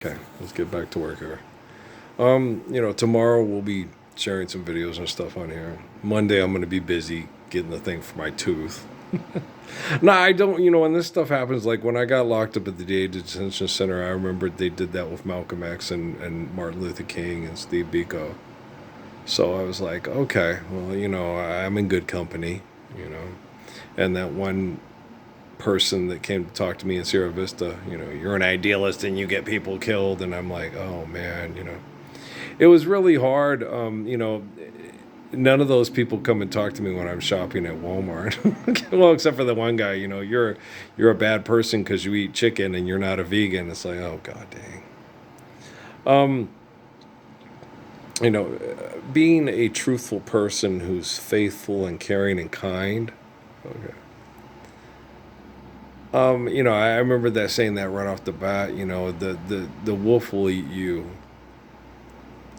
Okay, let's get back to work here. Tomorrow we'll be sharing some videos and stuff on here. Monday I'm going to be busy getting the thing for my tooth. No, I don't, when this stuff happens, like when I got locked up at the DA Detention Center, I remember they did that with Malcolm X and Martin Luther King and Steve Biko. So I was like, okay, well, I'm in good company, you know. And that one person that came to talk to me in Sierra Vista, you're an idealist and you get people killed. And I'm like, oh man, it was really hard. None of those people come and talk to me when I'm shopping at Walmart. Well, except for the one guy, you're a bad person because you eat chicken and you're not a vegan. It's like, oh god dang. Um, Being a truthful person who's faithful and caring and kind. Okay. I remember that saying that right off the bat. The wolf will eat you,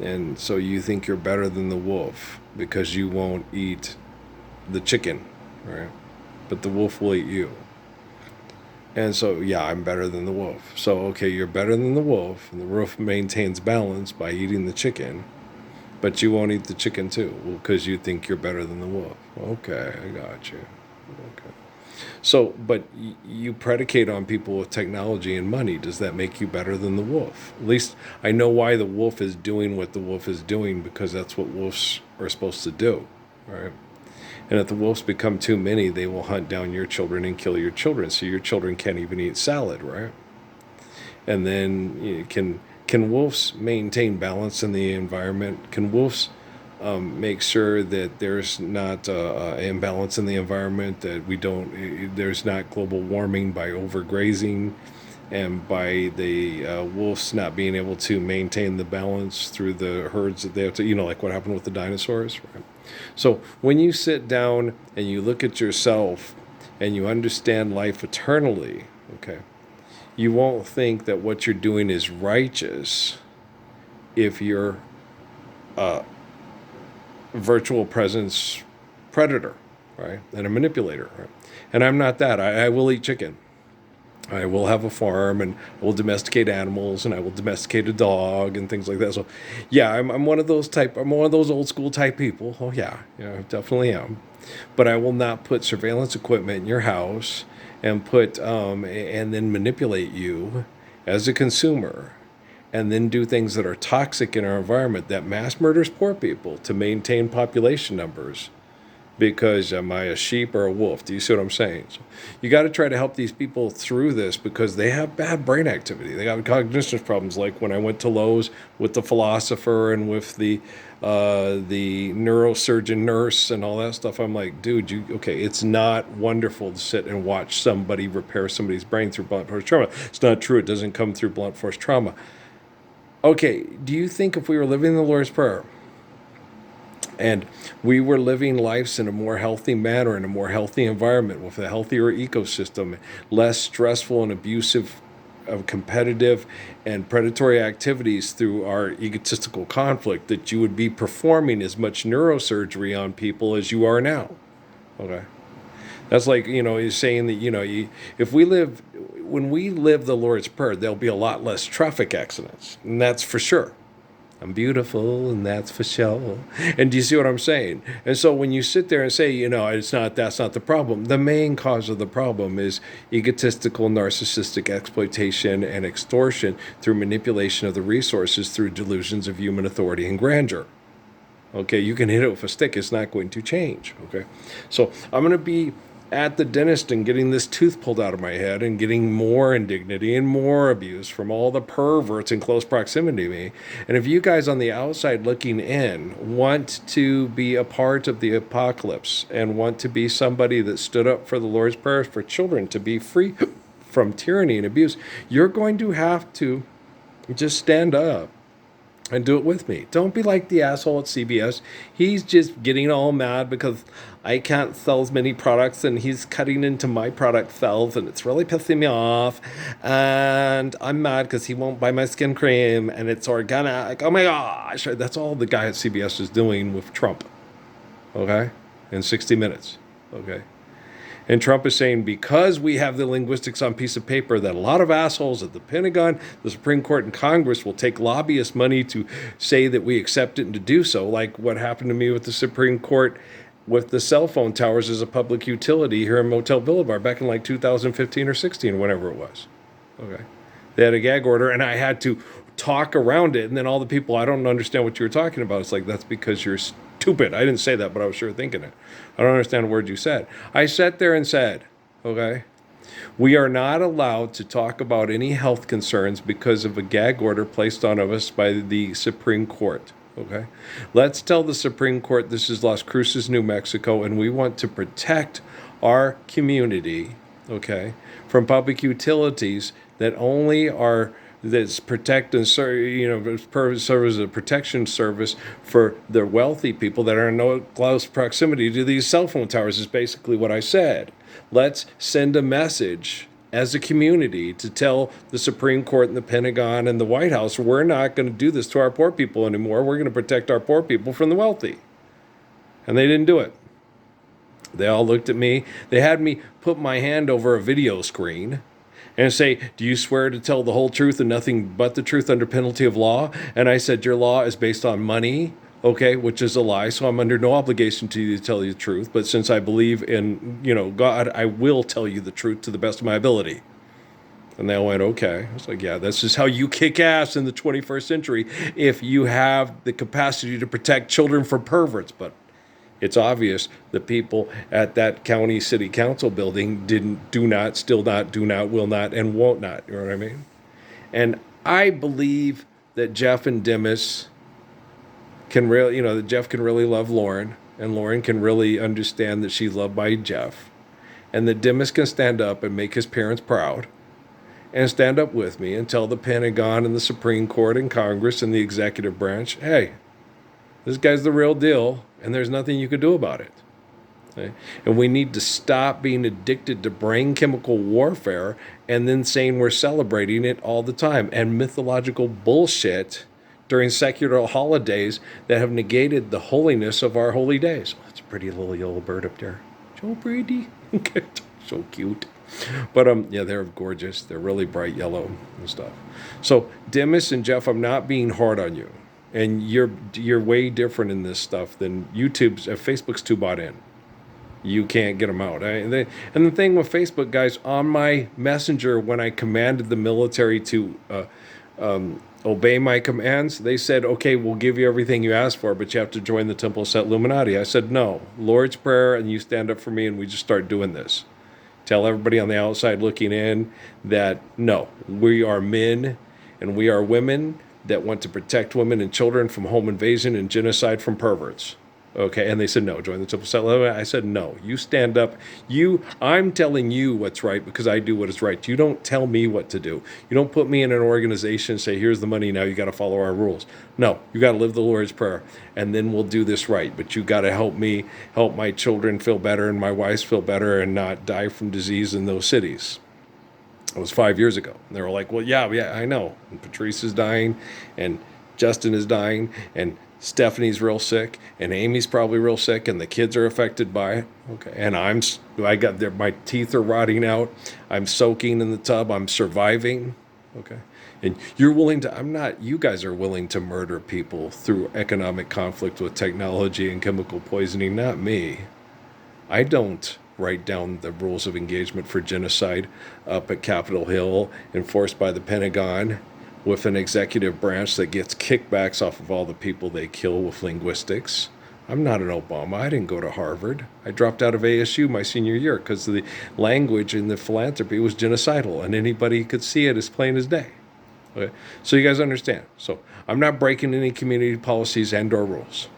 and so you think you're better than the wolf because you won't eat the chicken, right? But the wolf will eat you. And so, yeah, I'm better than the wolf. So, okay, you're better than the wolf, and the wolf maintains balance by eating the chicken, but you won't eat the chicken too, well, because you think you're better than the wolf. Okay, I got you. Okay. So, but you predicate on people with technology and money. Does that make you better than the wolf? At least I know why the wolf is doing what the wolf is doing, because that's what wolves are supposed to do, right? And if the wolves become too many, they will hunt down your children and kill your children. So your children can't even eat salad, right? And then can wolves maintain balance in the environment? Can wolves make sure that there's not imbalance in the environment, that there's not global warming by overgrazing and by the wolves not being able to maintain the balance through the herds that they have to, like what happened with the dinosaurs, right? So when you sit down and you look at yourself and you understand life eternally, okay, you won't think that what you're doing is righteous if you're a virtual presence predator, right? And a manipulator, right? And I'm not that. I will eat chicken. I will have a farm, and I will domesticate animals, and I will domesticate a dog and things like that. So, yeah, I'm one of those type. I'm one of those old school type people. Oh yeah, I definitely am. But I will not put surveillance equipment in your house and and then manipulate you as a consumer, and then do things that are toxic in our environment that mass murders poor people to maintain population numbers. Because am I a sheep or a wolf? Do you see what I'm saying? So you got to try to help these people through this, because they have bad brain activity. They got cognition problems. Like when I went to Lowe's with the philosopher and with the neurosurgeon nurse and all that stuff, I'm like, dude, it's not wonderful to sit and watch somebody repair somebody's brain through blunt force trauma. It's not true. It doesn't come through blunt force trauma. Okay, do you think if we were living the Lord's Prayer and we were living lives in a more healthy manner, in a more healthy environment, with a healthier ecosystem, less stressful and abusive, competitive and predatory activities through our egotistical conflict, that you would be performing as much neurosurgery on people as you are now? Okay. That's like, he's saying that, if when we live the Lord's Prayer, there'll be a lot less traffic accidents. And that's for sure. I'm beautiful, and that's for sure. And do you see what I'm saying? And so when you sit there and say, that's not the problem. The main cause of the problem is egotistical, narcissistic exploitation and extortion through manipulation of the resources through delusions of human authority and grandeur. Okay, you can hit it with a stick. It's not going to change. Okay, so I'm going to be at the dentist and getting this tooth pulled out of my head and getting more indignity and more abuse from all the perverts in close proximity to me. And if you guys on the outside looking in want to be a part of the apocalypse and want to be somebody that stood up for the Lord's Prayer for children to be free from tyranny and abuse, you're going to have to just stand up and do it with me. Don't be like the asshole at CBS. He's just getting all mad because I can't sell as many products, and he's cutting into my product sales, and it's really pissing me off. And I'm mad because he won't buy my skin cream, and it's organic. Oh my gosh. That's all the guy at CBS is doing with Trump. Okay? In 60 Minutes. Okay? And Trump is saying because we have the linguistics on piece of paper that a lot of assholes at the Pentagon, the Supreme Court, and Congress will take lobbyist money to say that we accept it and to do so, like what happened to me with the Supreme Court with the cell phone towers as a public utility here in Motel Boulevard back in like 2015 or 16, whenever it was. Okay. They had a gag order, and I had to talk around it. And then all the people, I don't understand what you were talking about. It's like, that's because you're stupid. I didn't say that, but I was sure thinking it. I don't understand a word you said. I sat there and said, okay, we are not allowed to talk about any health concerns because of a gag order placed on us by the Supreme Court. Okay, let's tell the Supreme Court this is Las Cruces, New Mexico, and we want to protect our community, okay, from public utilities that only are that's protect and serve as a protection service for the wealthy people that are in no close proximity to these cell phone towers. Is basically what I said. Let's send a message as a community to tell the Supreme Court and the Pentagon and the White House, we're not going to do this to our poor people anymore. We're going to protect our poor people from the wealthy. And they didn't do it. They all looked at me. They had me put my hand over a video screen and say, do you swear to tell the whole truth and nothing but the truth under penalty of law? And I said, your law is based on money, okay, which is a lie, so I'm under no obligation to you to tell you the truth. But since I believe in, God, I will tell you the truth to the best of my ability. And they all went, okay. I was like, yeah, this is how you kick ass in the 21st century if you have the capacity to protect children from perverts. But it's obvious the people at that county city council building do not, will not, and won't not. You know what I mean? And I believe that Jeff and Demis can really, that Jeff can really love Lauren, and Lauren can really understand that she's loved by Jeff, and that Demis can stand up and make his parents proud, and stand up with me and tell the Pentagon and the Supreme Court and Congress and the executive branch, hey, this guy's the real deal, and there's nothing you can do about it. Okay? And we need to stop being addicted to brain chemical warfare and then saying we're celebrating it all the time, and mythological bullshit during secular holidays that have negated the holiness of our holy days. Oh, that's a pretty little yellow bird up there. So pretty. So cute. But yeah, they're gorgeous. They're really bright yellow and stuff. So Demis and Jeff, I'm not being hard on you. And you're way different in this stuff than Facebook's too bought in. You can't get them out. And the thing with Facebook, guys, on my messenger, when I commanded the military to obey my commands, they said, okay, we'll give you everything you asked for, but you have to join the Temple of Set Illuminati. I said, no, Lord's Prayer, and you stand up for me, and we just start doing this. Tell everybody on the outside looking in that, no, we are men and we are women that want to protect women and children from home invasion and genocide from perverts. Okay, and they said, no, join the Temple Set. I said, no, you stand up. I'm telling you what's right because I do what is right. You don't tell me what to do. You don't put me in an organization and say, here's the money, now you got to follow our rules. No, you got to live the Lord's Prayer, and then we'll do this right. But you got to help me, help my children feel better and my wife feel better and not die from disease in those cities. It was 5 years ago. And they were like, well, yeah, I know. And Patrice is dying, and Justin is dying, and Stephanie's real sick, and Amy's probably real sick, and the kids are affected by it. Okay, and my teeth are rotting out. I'm soaking in the tub. I'm surviving. Okay, and you guys are willing to murder people through economic conflict with technology and chemical poisoning, not me. I don't write down the rules of engagement for genocide up at Capitol Hill enforced by the Pentagon with an executive branch that gets kickbacks off of all the people they kill with linguistics. I'm not an Obama. I didn't go to Harvard. I dropped out of ASU my senior year because the language in the philanthropy was genocidal, and anybody could see it as plain as day. Okay? So you guys understand. So I'm not breaking any community policies and or rules.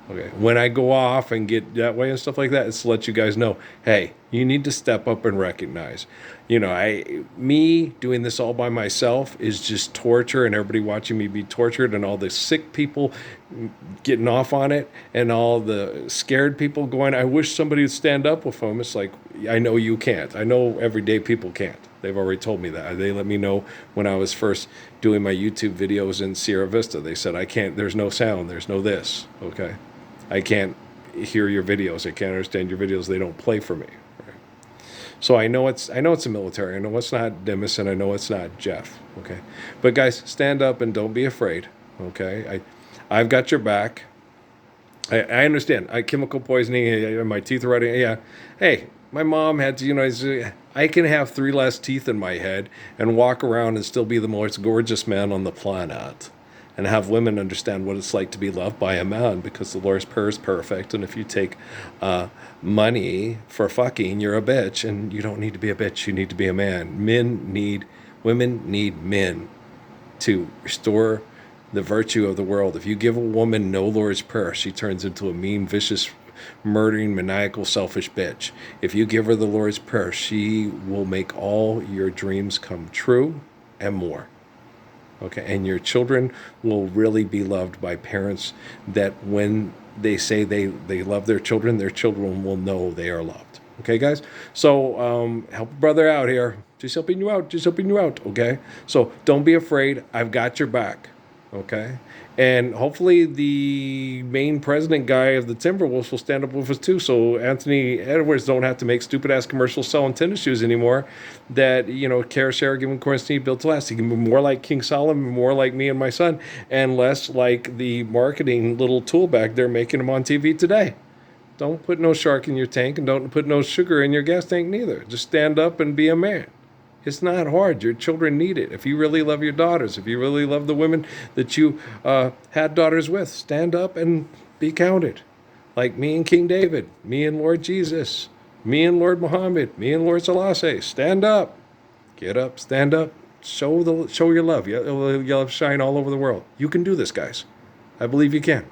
Okay, when I go off and get that way and stuff like that, it's to let you guys know, hey, you need to step up and recognize. Me doing this all by myself is just torture, and everybody watching me be tortured, and all the sick people getting off on it, and all the scared people going, I wish somebody would stand up with them. It's like, I know you can't. I know everyday people can't. They've already told me that. They let me know when I was first doing my YouTube videos in Sierra Vista. They said, I can't, there's no sound, there's no this, okay? I can't hear your videos. I can't understand your videos. They don't play for me. Right? So I know it's the military. I know it's not Demis, and I know it's not Jeff. Okay, but guys, stand up and don't be afraid. Okay, I've got your back. I understand. Chemical poisoning. My teeth are rotting. Yeah. Hey, my mom had to. I can have 3 less teeth in my head and walk around and still be the most gorgeous man on the planet, and have women understand what it's like to be loved by a man, because the Lord's Prayer is perfect. And if you take money for fucking, you're a bitch, and you don't need to be a bitch. You need to be a man. Women need men to restore the virtue of the world. If you give a woman no Lord's Prayer, she turns into a mean, vicious, murdering, maniacal, selfish bitch. If you give her the Lord's Prayer, she will make all your dreams come true and more. Okay, and your children will really be loved by parents that when they say they love their children will know they are loved. Okay, guys? So help a brother out here. Just helping you out. Just helping you out. Okay? So don't be afraid. I've got your back. Okay? And hopefully the main president guy of the Timberwolves will stand up with us too, so Anthony Edwards don't have to make stupid-ass commercials selling tennis shoes anymore that, Kara Sarah, giving Cornstein built to last. He can be more like King Solomon, more like me and my son, and less like the marketing little tool back there making them on TV today. Don't put no shark in your tank, and don't put no sugar in your gas tank neither. Just stand up and be a man. It's not hard. Your children need it. If you really love your daughters, if you really love the women that you had daughters with, stand up and be counted. Like me and King David, me and Lord Jesus, me and Lord Muhammad, me and Lord Selassie. Stand up. Get up. Stand up. Show your love. Your love shine all over the world. You can do this, guys. I believe you can.